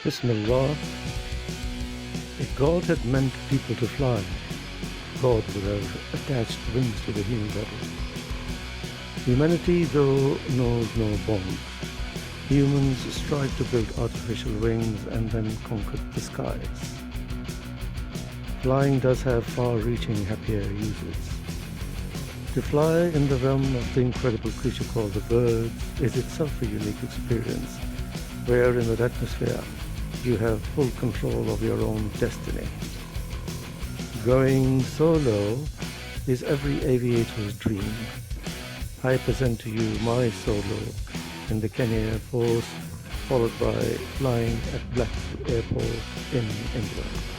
Bismillah. If God had meant people to fly, God would have attached wings to the human body. Humanity, though, knows no bonds. Humans strive to build artificial wings and then conquer the skies. Flying does have far-reaching, happier uses. To fly in the realm of the incredible creature called the birds is itself a unique experience, where in that atmosphere you have full control of your own destiny. Going solo is every aviator's dream. I present to you my solo in the Kenya Air Force, followed by flying at Blackpool Airport in England.